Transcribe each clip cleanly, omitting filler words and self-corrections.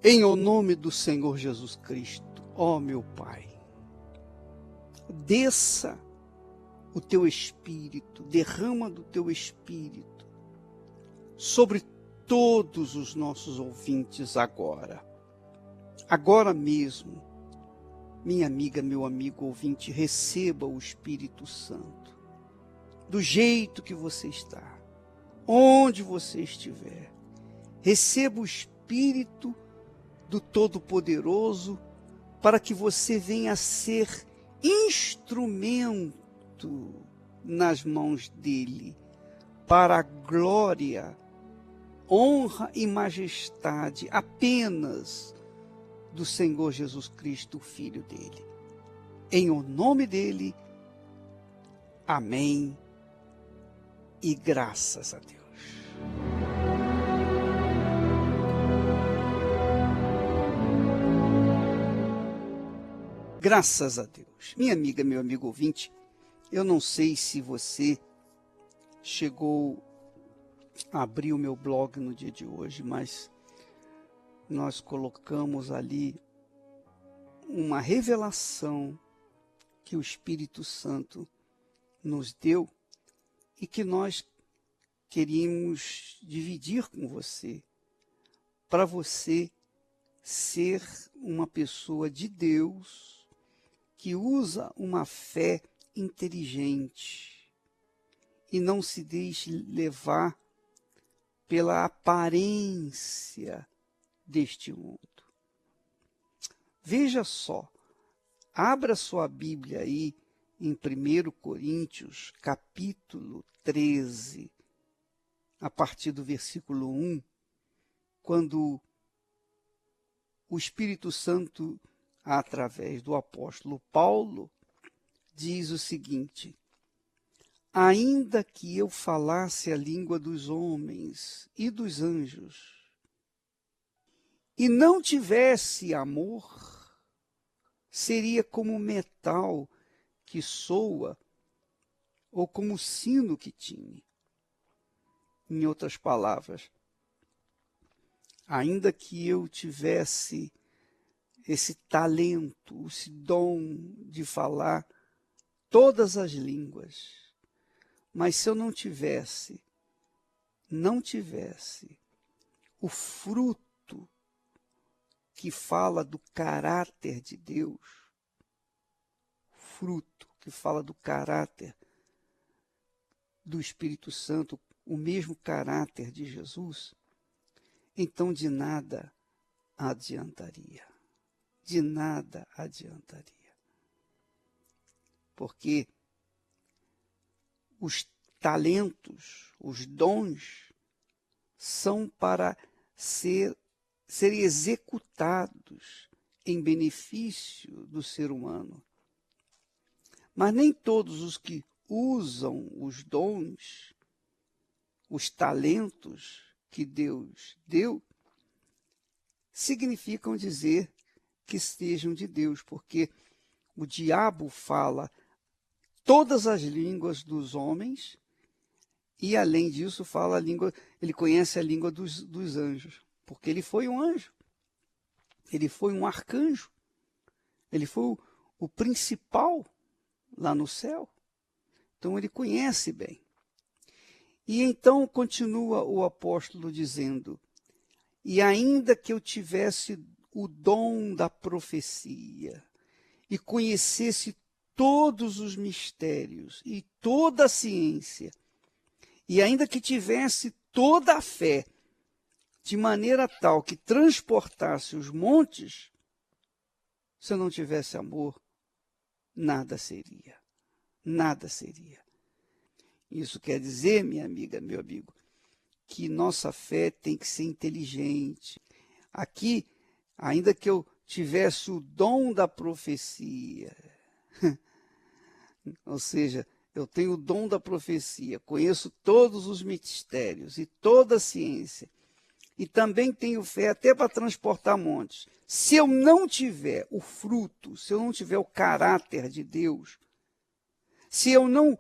Em o nome do Senhor Jesus Cristo, ó meu Pai, desça o teu Espírito, derrama do teu Espírito sobre todos os nossos ouvintes agora. Agora mesmo, minha amiga, meu amigo ouvinte, receba o Espírito Santo, do jeito que você está, onde você estiver. Receba o Espírito do Todo-Poderoso para que você venha a ser instrumento nas mãos dele, para a glória, honra e majestade apenas do Senhor Jesus Cristo, o Filho dele. Em o nome dele, amém e graças a Deus. Graças a Deus. Minha amiga, meu amigo ouvinte, eu não sei se você chegou a abrir o meu blog no dia de hoje, mas nós colocamos ali uma revelação que o Espírito Santo nos deu e que nós queríamos dividir com você, para você ser uma pessoa de Deus que usa uma fé inteligente e não se deixe levar pela aparência deste mundo. Veja só, abra sua Bíblia aí em 1 Coríntios, capítulo 13, a partir do versículo 1, quando o Espírito Santo, através do apóstolo Paulo, diz o seguinte: ainda que eu falasse a língua dos homens e dos anjos, e não tivesse amor, seria como metal que soa, ou como sino que tine. Em outras palavras, ainda que eu tivesse esse talento, esse dom de falar todas as línguas, mas se eu não tivesse o fruto que fala do caráter de Deus, fruto que fala do caráter do Espírito Santo, o mesmo caráter de Jesus, então de nada adiantaria. De nada adiantaria. Porque os talentos, os dons, são para serem executados em benefício do ser humano. Mas nem todos os que usam os dons, os talentos que Deus deu, significam dizer que sejam de Deus, porque o diabo fala todas as línguas dos homens e, além disso, fala a língua, ele conhece a língua dos anjos, porque ele foi um anjo, ele foi um arcanjo, ele foi o principal lá no céu, então ele conhece bem. E então continua o apóstolo dizendo: e ainda que eu tivesse o dom da profecia e conhecesse todos os mistérios e toda a ciência, e ainda que tivesse toda a fé, de maneira tal que transportasse os montes, se eu não tivesse amor, nada seria. Nada seria. Isso quer dizer, minha amiga, meu amigo, que nossa fé tem que ser inteligente. Aqui, ainda que eu tivesse o dom da profecia, ou seja, eu tenho o dom da profecia, conheço todos os mistérios e toda a ciência, e também tenho fé até para transportar montes. Se eu não tiver o fruto, se eu não tiver o caráter de Deus, se eu não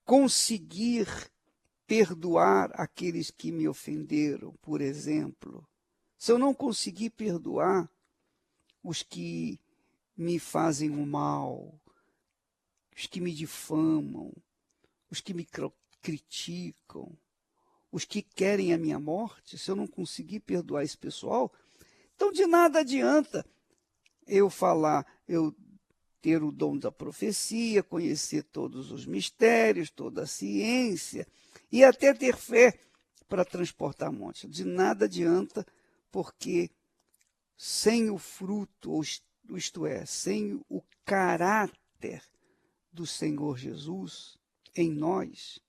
conseguir perdoar aqueles que me ofenderam, por exemplo, se eu não conseguir perdoar os que me fazem o mal, os que me difamam, os que me criticam, os que querem a minha morte, se eu não conseguir perdoar esse pessoal, então de nada adianta eu falar, eu ter o dom da profecia, conhecer todos os mistérios, toda a ciência e até ter fé para transportar montes. De nada adianta, porque sem o fruto, isto é, sem o caráter do Senhor Jesus em nós,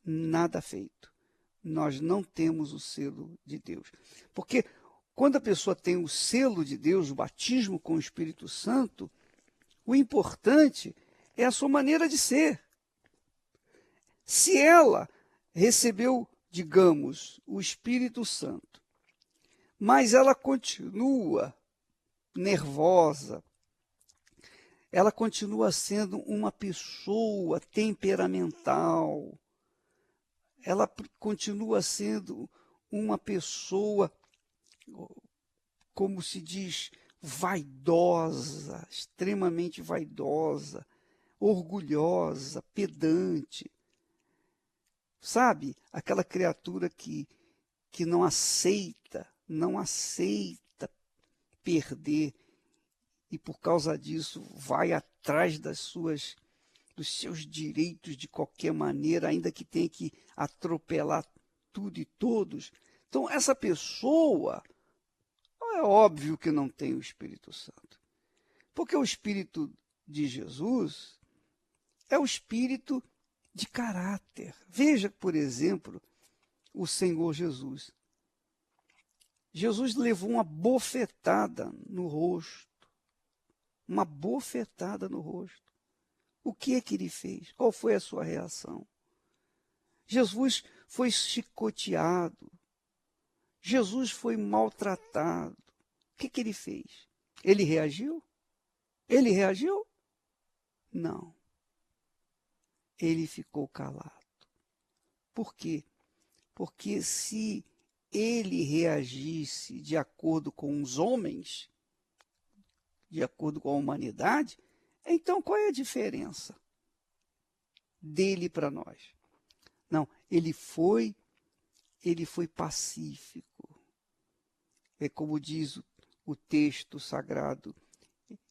nada feito. Nós não temos o selo de Deus. Porque quando a pessoa tem o selo de Deus, o batismo com o Espírito Santo, o importante é a sua maneira de ser. Se ela recebeu, digamos, o Espírito Santo, mas ela continua nervosa, ela continua sendo uma pessoa temperamental, ela continua sendo uma pessoa, como se diz, vaidosa, extremamente vaidosa, orgulhosa, pedante. Sabe, aquela criatura que não aceita perder e por causa disso vai atrás dos seus direitos de qualquer maneira, ainda que tenha que atropelar tudo e todos. Então, essa pessoa, é óbvio que não tem o Espírito Santo. Porque o Espírito de Jesus é o Espírito de caráter. Veja, por exemplo, o Senhor Jesus. Jesus levou uma bofetada no rosto. Uma bofetada no rosto. O que é que ele fez? Qual foi a sua reação? Jesus foi chicoteado. Jesus foi maltratado. O que ele fez? Ele reagiu? Ele reagiu? Não. Ele ficou calado. Por quê? Porque se ele reagisse de acordo com os homens, de acordo com a humanidade, então qual é a diferença dele para nós? Não, ele foi pacífico. É como diz o texto sagrado,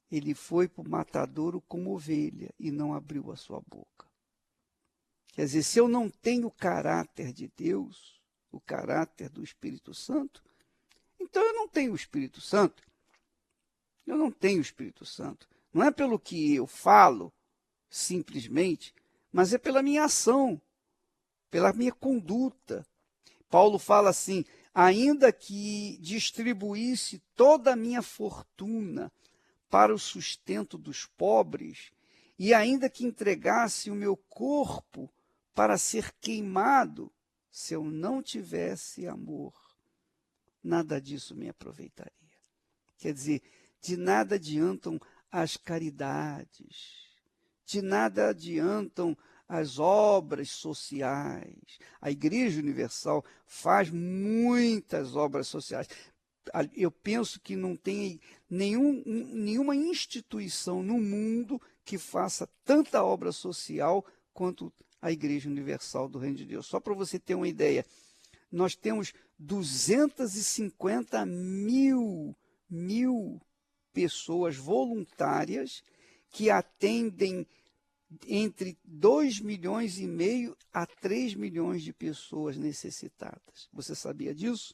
ele foi para o matadouro como ovelha e não abriu a sua boca. Quer dizer, se eu não tenho o caráter de Deus, o caráter do Espírito Santo, então eu não tenho o Espírito Santo. Eu não tenho o Espírito Santo. Não é pelo que eu falo, simplesmente, mas é pela minha ação, pela minha conduta. Paulo fala assim, ainda que distribuísse toda a minha fortuna para o sustento dos pobres, e ainda que entregasse o meu corpo para ser queimado, se eu não tivesse amor, nada disso me aproveitaria. Quer dizer, de nada adiantam as caridades, de nada adiantam as obras sociais. A Igreja Universal faz muitas obras sociais. Eu penso que não tem nenhuma instituição no mundo que faça tanta obra social quanto a Igreja Universal do Reino de Deus. Só para você ter uma ideia, nós temos 250 mil pessoas voluntárias que atendem entre 2,5 milhões a 3 milhões de pessoas necessitadas. Você sabia disso?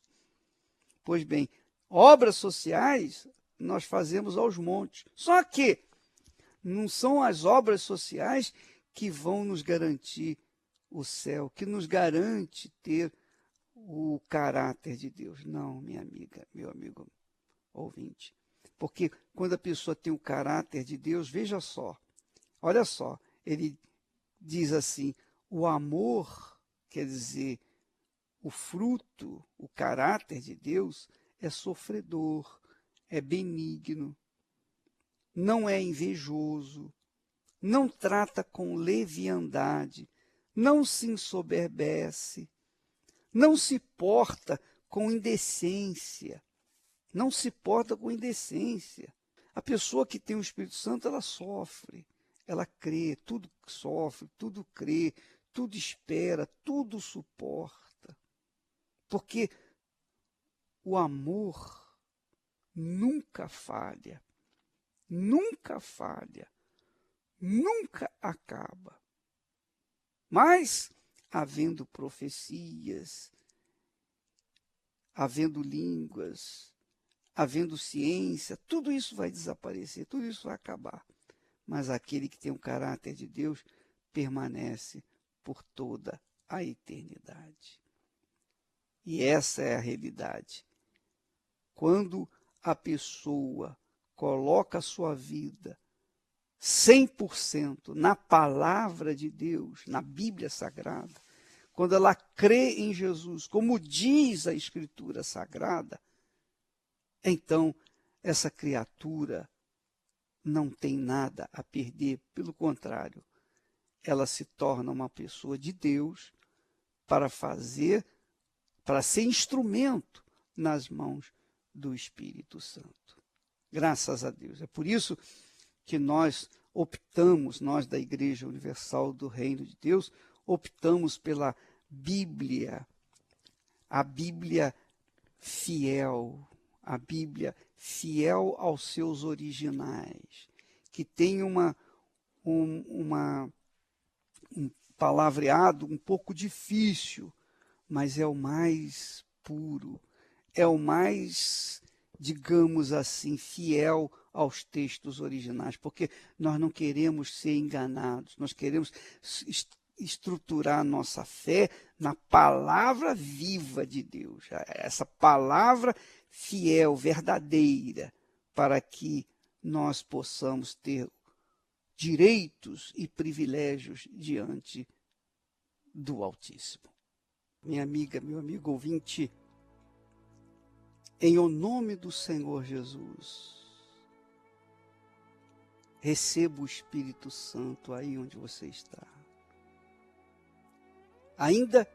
Pois bem, obras sociais nós fazemos aos montes. Só que não são as obras sociais que vão nos garantir o céu, que nos garante ter o caráter de Deus. Não, minha amiga, meu amigo ouvinte. Porque quando a pessoa tem o caráter de Deus, veja só, olha só, ele diz assim, o amor, quer dizer, o fruto, o caráter de Deus é sofredor, é benigno, não é invejoso, não trata com leviandade, não se ensoberbece, não se porta com indecência. Não se porta com indecência. A pessoa que tem o Espírito Santo, ela sofre, ela crê, tudo sofre, tudo crê, tudo espera, tudo suporta. Porque o amor nunca falha, nunca falha, nunca acaba. Mas, havendo profecias, havendo línguas, havendo ciência, tudo isso vai desaparecer, tudo isso vai acabar. Mas aquele que tem o caráter de Deus permanece por toda a eternidade. E essa é a realidade. Quando a pessoa coloca a sua vida 100% na palavra de Deus, na Bíblia Sagrada, quando ela crê em Jesus, como diz a Escritura Sagrada, então essa criatura não tem nada a perder, pelo contrário, ela se torna uma pessoa de Deus para ser instrumento nas mãos do Espírito Santo. Graças a Deus. É por isso que nós da Igreja Universal do Reino de Deus, optamos pela Bíblia, a Bíblia fiel, a Bíblia fiel aos seus originais, que tem um palavreado um pouco difícil, mas é o mais puro, é o mais, digamos assim, fiel aos textos originais, porque nós não queremos ser enganados, nós queremos estruturar nossa fé na palavra viva de Deus, essa palavra fiel, verdadeira, para que nós possamos ter direitos e privilégios diante do Altíssimo. Minha amiga, meu amigo ouvinte, em o nome do Senhor Jesus, receba o Espírito Santo aí onde você está. Ainda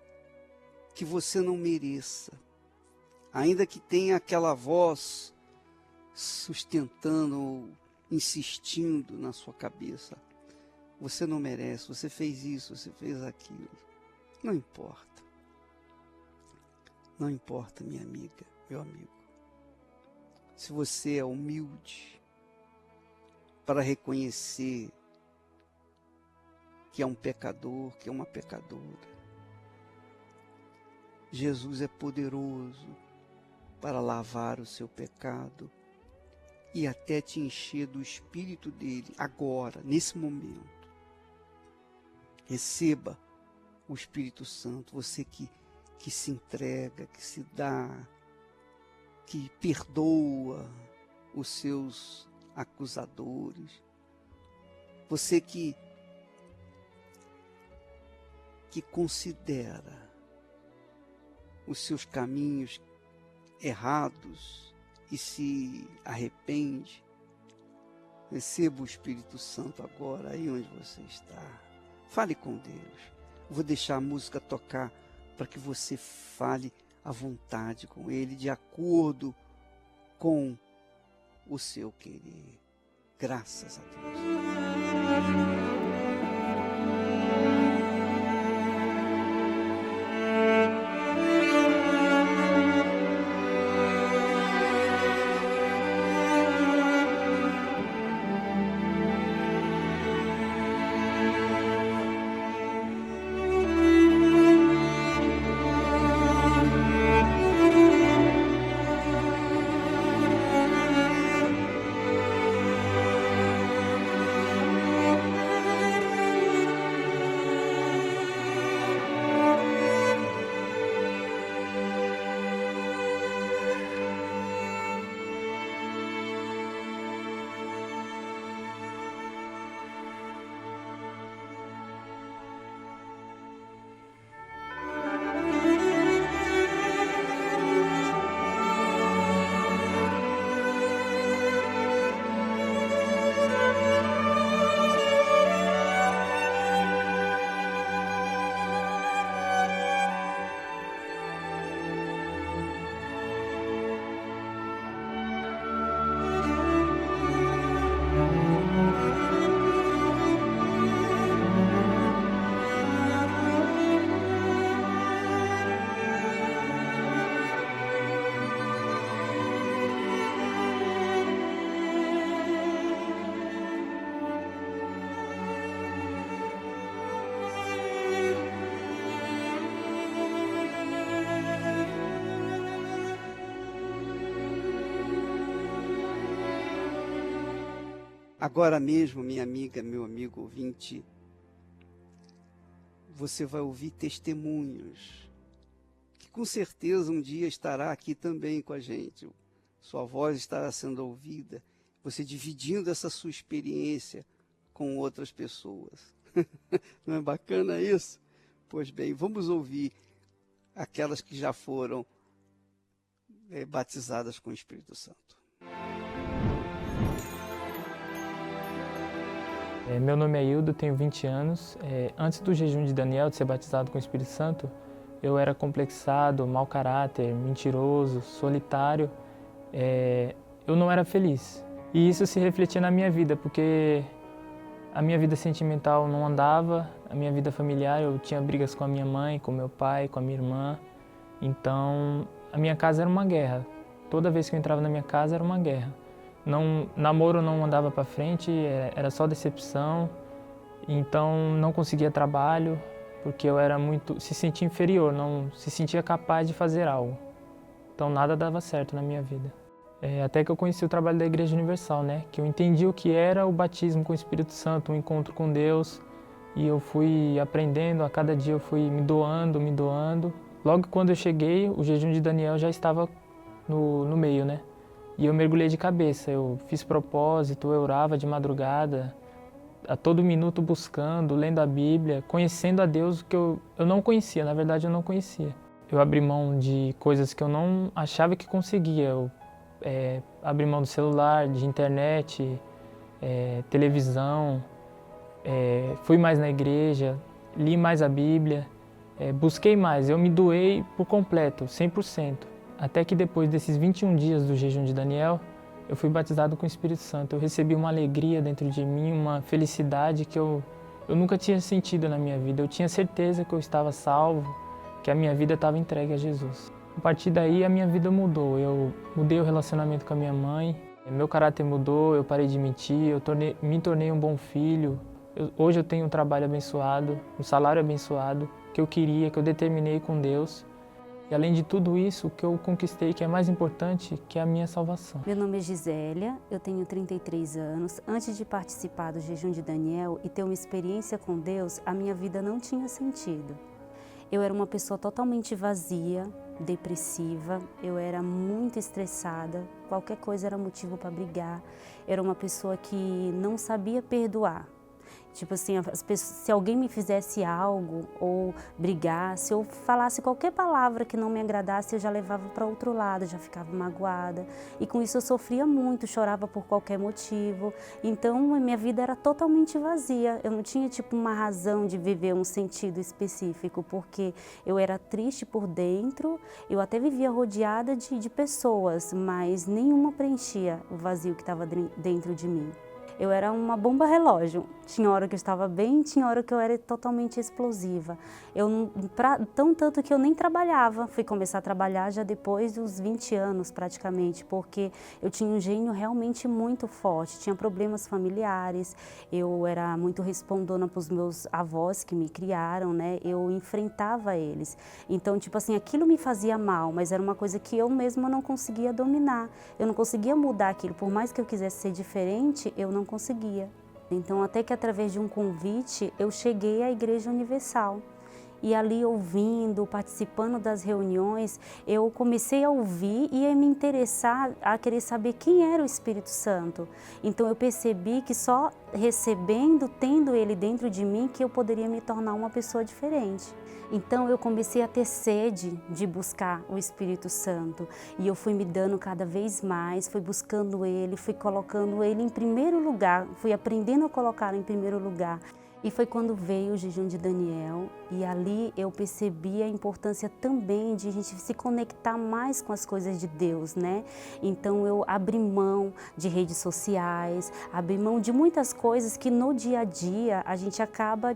que você não mereça, ainda que tenha aquela voz sustentando, insistindo na sua cabeça, você não merece, você fez isso, você fez aquilo. Não importa. Não importa, minha amiga, meu amigo. Se você é humilde para reconhecer que é um pecador, que é uma pecadora, Jesus é poderoso para lavar o seu pecado e até te encher do Espírito dele, agora, nesse momento. Receba o Espírito Santo, você que se entrega, que se dá, que perdoa os seus acusadores, você que considera os seus caminhos errados e se arrepende, receba o Espírito Santo agora, aí onde você está. Fale com Deus. Vou deixar a música tocar para que você fale à vontade com Ele, de acordo com o seu querer. Graças a Deus. Agora mesmo, minha amiga, meu amigo ouvinte, você vai ouvir testemunhos, que com certeza um dia estará aqui também com a gente. Sua voz estará sendo ouvida, você dividindo essa sua experiência com outras pessoas. Não é bacana isso? Pois bem, vamos ouvir aquelas que já foram batizadas com o Espírito Santo. Meu nome é Hildo, tenho 20 anos. Antes do jejum de Daniel, de ser batizado com o Espírito Santo, eu era complexado, mau caráter, mentiroso, solitário. Eu não era feliz. E isso se refletia na minha vida, porque a minha vida sentimental não andava, a minha vida familiar, eu tinha brigas com a minha mãe, com meu pai, com a minha irmã. Então, a minha casa era uma guerra. Toda vez que eu entrava na minha casa era uma guerra. Namoro não andava para frente, era só decepção. Então, não conseguia trabalho, porque eu era se sentia inferior, não se sentia capaz de fazer algo. Então, nada dava certo na minha vida. Até que eu conheci o trabalho da Igreja Universal, né? Que eu entendi o que era o batismo com o Espírito Santo, um encontro com Deus. E eu fui aprendendo, a cada dia eu fui me doando, me doando. Logo quando eu cheguei, o jejum de Daniel já estava no meio, né? E eu mergulhei de cabeça, eu fiz propósito, eu orava de madrugada, a todo minuto buscando, lendo a Bíblia, conhecendo a Deus que eu não conhecia, na verdade eu não conhecia. Eu abri mão de coisas que eu não achava que conseguia, abri mão do celular, de internet, televisão, fui mais na igreja, li mais a Bíblia, busquei mais, eu me doei por completo, 100%. Até que depois desses 21 dias do jejum de Daniel, eu fui batizado com o Espírito Santo. Eu recebi uma alegria dentro de mim, uma felicidade que eu nunca tinha sentido na minha vida. Eu tinha certeza que eu estava salvo, que a minha vida estava entregue a Jesus. A partir daí, a minha vida mudou. Eu mudei o relacionamento com a minha mãe, meu caráter mudou, eu parei de mentir, me tornei um bom filho. Hoje eu tenho um trabalho abençoado, um salário abençoado, que eu queria, que eu determinei com Deus. E além de tudo isso, o que eu conquistei, que é mais importante, que é a minha salvação. Meu nome é Gisélia, eu tenho 33 anos. Antes de participar do jejum de Daniel e ter uma experiência com Deus, a minha vida não tinha sentido. Eu era uma pessoa totalmente vazia, depressiva, eu era muito estressada, qualquer coisa era motivo para brigar. Era uma pessoa que não sabia perdoar. Tipo assim, se alguém me fizesse algo ou brigasse ou falasse qualquer palavra que não me agradasse, eu já levava para outro lado, já ficava magoada. E com isso eu sofria muito, chorava por qualquer motivo. Então a minha vida era totalmente vazia. Eu não tinha tipo uma razão de viver um sentido específico, porque eu era triste por dentro, eu até vivia rodeada de pessoas, mas nenhuma preenchia o vazio que estava dentro de mim. Eu era uma bomba relógio. Tinha hora que eu estava bem, tinha hora que eu era totalmente explosiva. Tanto que eu nem trabalhava. Fui começar a trabalhar já depois dos 20 anos praticamente, porque eu tinha um gênio realmente muito forte. Tinha problemas familiares, eu era muito respondona para os meus avós que me criaram, né? Eu enfrentava eles. Então, tipo assim, aquilo me fazia mal, mas era uma coisa que eu mesma não conseguia dominar. Eu não conseguia mudar aquilo. Por mais que eu quisesse ser diferente, eu não conseguia. Então, até que através de um convite, eu cheguei à Igreja Universal. E ali ouvindo, participando das reuniões, eu comecei a ouvir e a me interessar, a querer saber quem era o Espírito Santo. Então eu percebi que só recebendo, tendo ele dentro de mim, que eu poderia me tornar uma pessoa diferente. Então eu comecei a ter sede de buscar o Espírito Santo e eu fui me dando cada vez mais, fui buscando ele, fui colocando ele em primeiro lugar, fui aprendendo a colocar em primeiro lugar. E foi quando veio o jejum de Daniel e ali eu percebi a importância também de a gente se conectar mais com as coisas de Deus, né? Então eu abri mão de redes sociais, abri mão de muitas coisas que no dia a dia a gente acaba,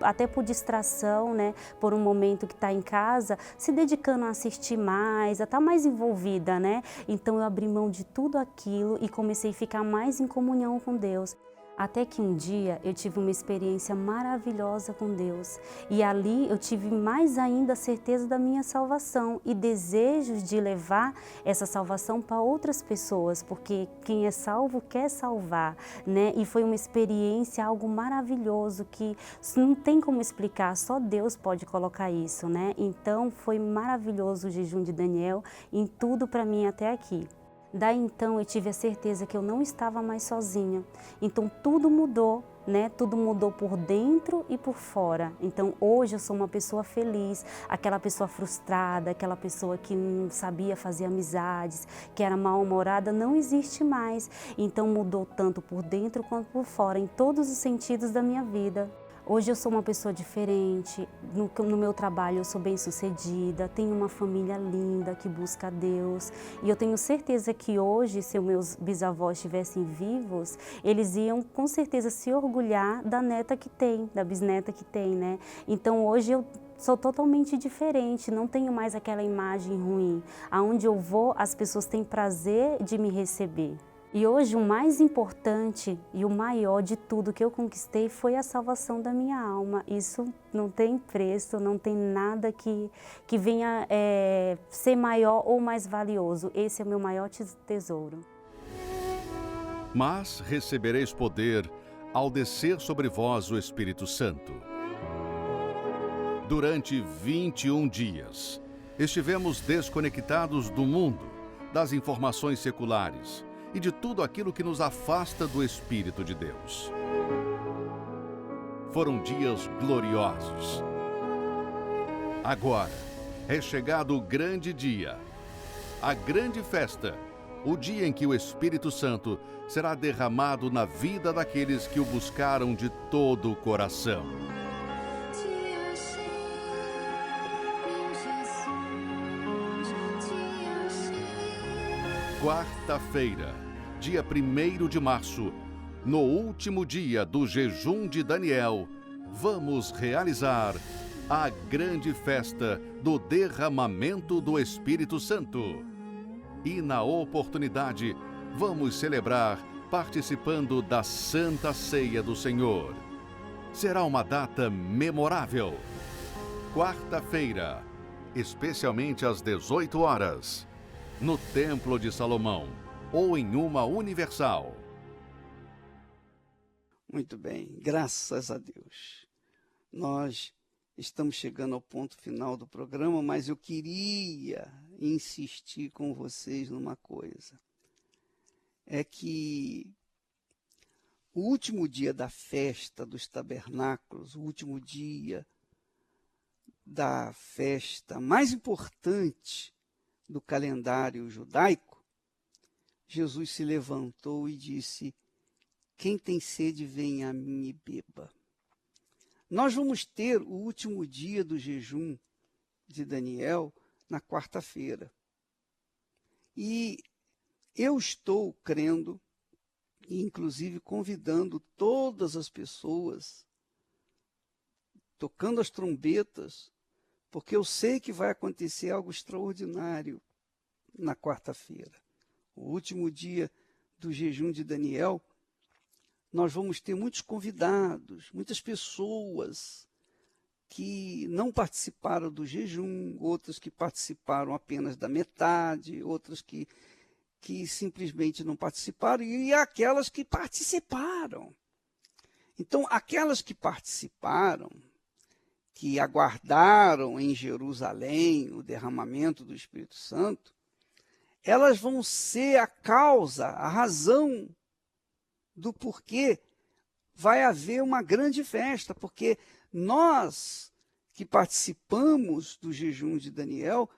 até por distração, né, por um momento que está em casa, se dedicando a assistir mais, a estar mais envolvida, né? Então eu abri mão de tudo aquilo e comecei a ficar mais em comunhão com Deus. Até que um dia eu tive uma experiência maravilhosa com Deus e ali eu tive mais ainda a certeza da minha salvação e desejos de levar essa salvação para outras pessoas, porque quem é salvo quer salvar, né? E foi uma experiência, algo maravilhoso que não tem como explicar, só Deus pode colocar isso, né? Então foi maravilhoso o jejum de Daniel em tudo para mim até aqui. Daí então eu tive a certeza que eu não estava mais sozinha. Então tudo mudou, né? Tudo mudou por dentro e por fora. Então hoje eu sou uma pessoa feliz, aquela pessoa frustrada, aquela pessoa que não sabia fazer amizades, que era mal-humorada, não existe mais. Então mudou tanto por dentro quanto por fora, em todos os sentidos da minha vida. Hoje eu sou uma pessoa diferente, no meu trabalho eu sou bem-sucedida, tenho uma família linda que busca a Deus. E eu tenho certeza que hoje, se os meus bisavós estivessem vivos, eles iam com certeza se orgulhar da neta que tem, da bisneta que tem, né? Então hoje eu sou totalmente diferente, não tenho mais aquela imagem ruim. Aonde eu vou, as pessoas têm prazer de me receber. E hoje o mais importante e o maior de tudo que eu conquistei foi a salvação da minha alma. Isso não tem preço, não tem nada que venha ser maior ou mais valioso. Esse é o meu maior tesouro. Mas recebereis poder ao descer sobre vós o Espírito Santo. Durante 21 dias, estivemos desconectados do mundo, das informações seculares e de tudo aquilo que nos afasta do Espírito de Deus. Foram dias gloriosos. Agora é chegado o grande dia, a grande festa, o dia em que o Espírito Santo será derramado na vida daqueles que o buscaram de todo o coração. Quarta-feira, dia 1º de março, no último dia do jejum de Daniel, vamos realizar a grande festa do derramamento do Espírito Santo. E na oportunidade, vamos celebrar participando da Santa Ceia do Senhor. Será uma data memorável. Quarta-feira, especialmente às 18 horas. No Templo de Salomão ou em uma universal. Muito bem, graças a Deus. Nós estamos chegando ao ponto final do programa, mas eu queria insistir com vocês numa coisa. É que o último dia da festa dos tabernáculos, o último dia da festa mais importante do calendário judaico, Jesus se levantou e disse: quem tem sede, venha a mim e beba. Nós vamos ter o último dia do jejum de Daniel na quarta-feira. E eu estou crendo, e inclusive convidando todas as pessoas, tocando as trombetas, porque eu sei que vai acontecer algo extraordinário na quarta-feira. O último dia do jejum de Daniel, nós vamos ter muitos convidados, muitas pessoas que não participaram do jejum, outras que participaram apenas da metade, outras que simplesmente não participaram, e aquelas que participaram. Então, aquelas que participaram, que aguardaram em Jerusalém o derramamento do Espírito Santo, elas vão ser a causa, a razão do porquê vai haver uma grande festa, porque nós que participamos do jejum de Daniel,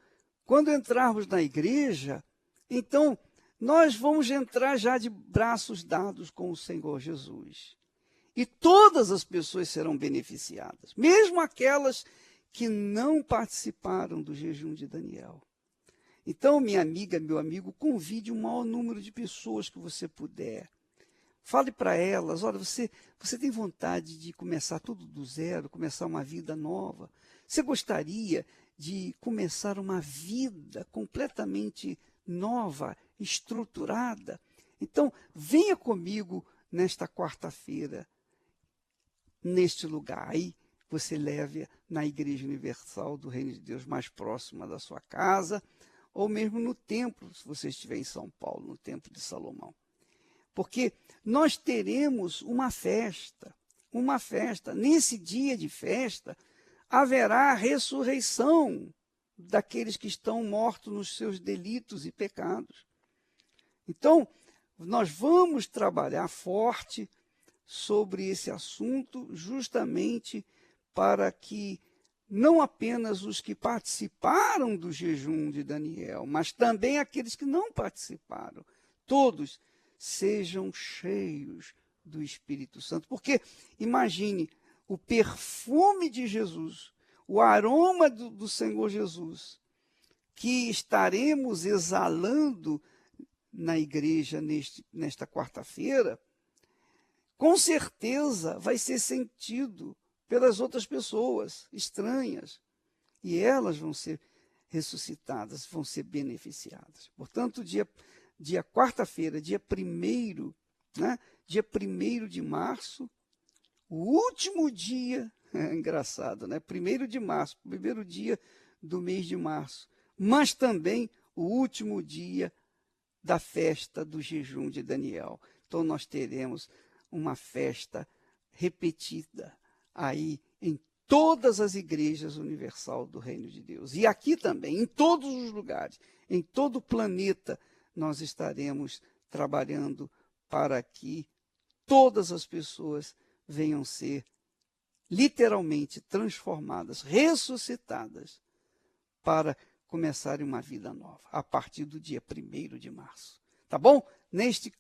quando entrarmos na igreja, então nós vamos entrar já de braços dados com o Senhor Jesus. E todas as pessoas serão beneficiadas, mesmo aquelas que não participaram do jejum de Daniel. Então, minha amiga, meu amigo, convide o maior número de pessoas que você puder. Fale para elas, olha, você tem vontade de começar tudo do zero, começar uma vida nova? Você gostaria de começar uma vida completamente nova, estruturada? Então, venha comigo nesta quarta-feira, neste lugar. Aí você leve na Igreja Universal do Reino de Deus mais próxima da sua casa, ou mesmo no templo, se você estiver em São Paulo, no Templo de Salomão. Porque nós teremos uma festa. Nesse dia de festa, haverá a ressurreição daqueles que estão mortos nos seus delitos e pecados. Então, nós vamos trabalhar forte sobre esse assunto, justamente para que não apenas os que participaram do jejum de Daniel, mas também aqueles que não participaram, todos sejam cheios do Espírito Santo. Porque, imagine, o perfume de Jesus, o aroma do Senhor Jesus, que estaremos exalando na igreja nesta quarta-feira, com certeza vai ser sentido pelas outras pessoas estranhas, e elas vão ser ressuscitadas, vão ser beneficiadas. Portanto, dia quarta-feira, dia 1º, né? Dia 1º de março, o último dia, é engraçado, né? 1º de março, primeiro dia do mês de março, mas também o último dia da festa do jejum de Daniel. Então nós teremos uma festa repetida aí em todas as igrejas universal do Reino de Deus. E aqui também, em todos os lugares, em todo o planeta, nós estaremos trabalhando para que todas as pessoas venham ser literalmente transformadas, ressuscitadas, para começarem uma vida nova, a partir do dia 1º de março. Tá bom? Neste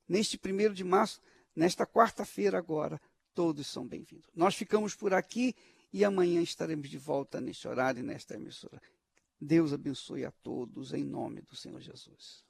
1º de março, nesta quarta-feira agora, todos são bem-vindos. Nós ficamos por aqui e amanhã estaremos de volta neste horário e nesta emissora. Deus abençoe a todos, em nome do Senhor Jesus.